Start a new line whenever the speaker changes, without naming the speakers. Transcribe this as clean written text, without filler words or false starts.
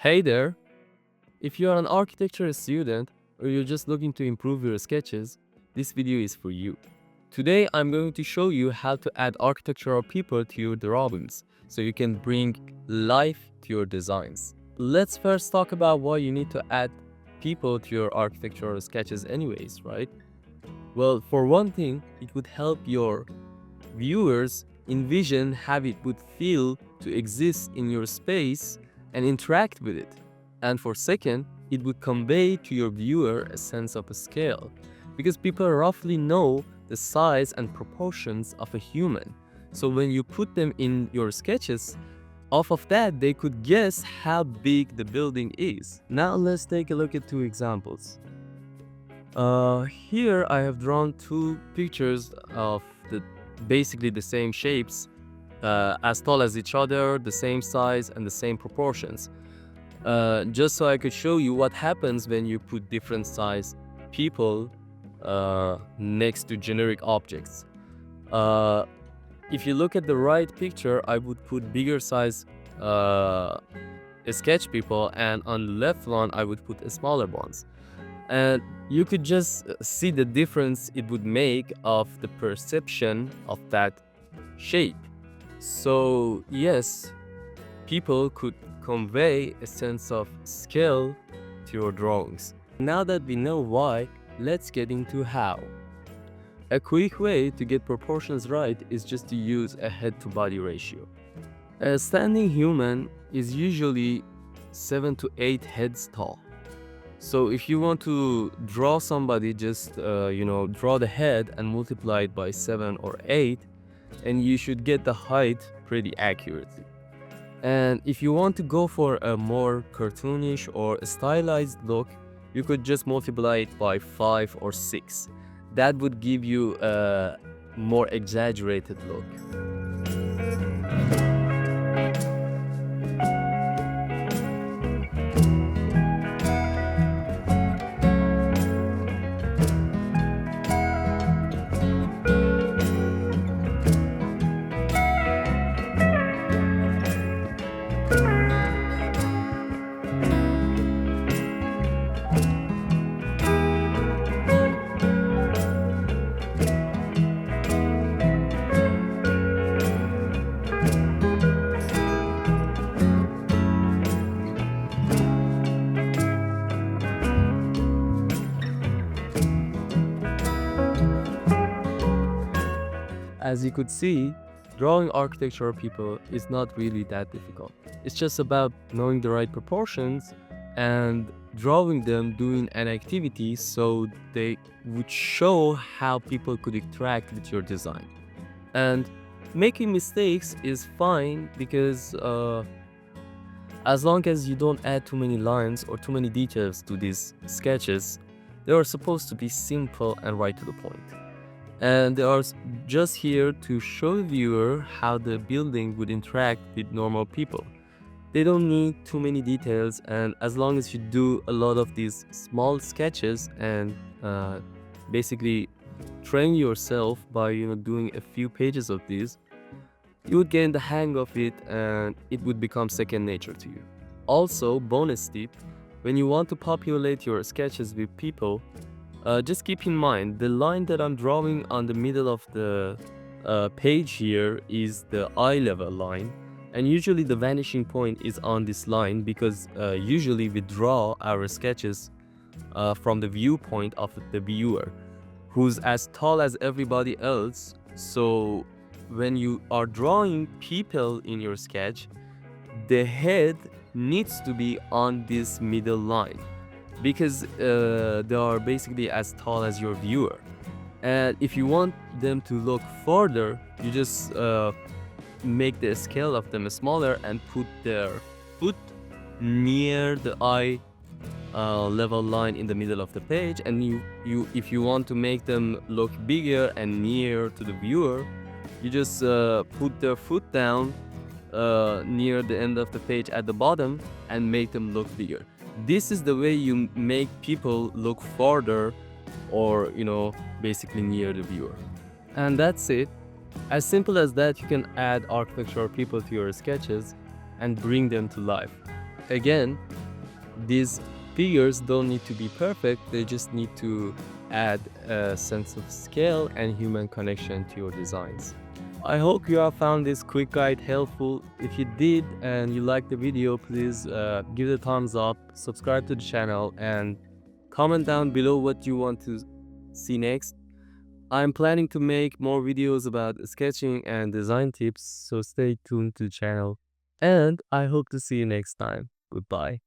Hey there! If you are an architecture student or you're just looking to improve your sketches, this video is for you. Today I'm going to show you how to add architectural people to your drawings so you can bring life to your designs. Let's first talk about why you need to add people to your architectural sketches anyways, right? Well, for one thing, it would help your viewers envision how it would feel to exist in your space and interact with it. And for second, it would convey to your viewer a sense of a scale, because people roughly know the size and proportions of a human. So when you put them in your sketches, off of that, they could guess how big the building is. Now let's take a look at two examples. Here I have drawn two pictures of basically the same shapes, as tall as each other, the same size and the same proportions. Just so I could show you what happens when you put different size people next to generic objects. If you look at the right picture, I would put bigger size sketch people, and on the left one I would put smaller ones. And you could just see the difference it would make of the perception of that shape. So yes, people could convey a sense of scale to your drawings. Now that we know why, let's get into how. A quick way to get proportions right is just to use a head-to-body ratio. A standing human is usually 7 to 8 heads tall. So if you want to draw somebody, just draw the head and multiply it by 7 or 8, and you should get the height pretty accurately. And if you want to go for a more cartoonish or stylized look, you could just multiply it by 5 or 6. That would give you a more exaggerated look. As you could see, drawing architectural people is not really that difficult. It's just about knowing the right proportions and drawing them doing an activity so they would show how people could interact with your design. And making mistakes is fine, because as long as you don't add too many lines or too many details to these sketches, they are supposed to be simple and right to the point. And they are just here to show the viewer how the building would interact with normal people. They don't need too many details, and as long as you do a lot of these small sketches and basically train yourself by doing a few pages of these, you would gain the hang of it and it would become second nature to you. Also, bonus tip, when you want to populate your sketches with people, just keep in mind the line that I'm drawing on the middle of the page here is the eye level line, and usually the vanishing point is on this line, because usually we draw our sketches from the viewpoint of the viewer, who's as tall as everybody else. So when you are drawing people in your sketch, the head needs to be on this middle line, because they are basically as tall as your viewer. And if you want them to look further, you just make the scale of them smaller and put their foot near the eye level line in the middle of the page. And if you want to make them look bigger and near to the viewer, you just put their foot down near the end of the page at the bottom and make them look bigger. This is the way you make people look farther, or basically near the viewer. And that's it. As simple as that, you can add architectural people to your sketches and bring them to life. Again, These figures don't need to be perfect, they just need to add a sense of scale and human connection to your designs. I hope you have found this quick guide helpful. If you did and you liked the video, please give it a thumbs up, subscribe to the channel, and comment down below what you want to see next. I'm planning to make more videos about sketching and design tips, so stay tuned to the channel. And I hope to see you next time. Goodbye.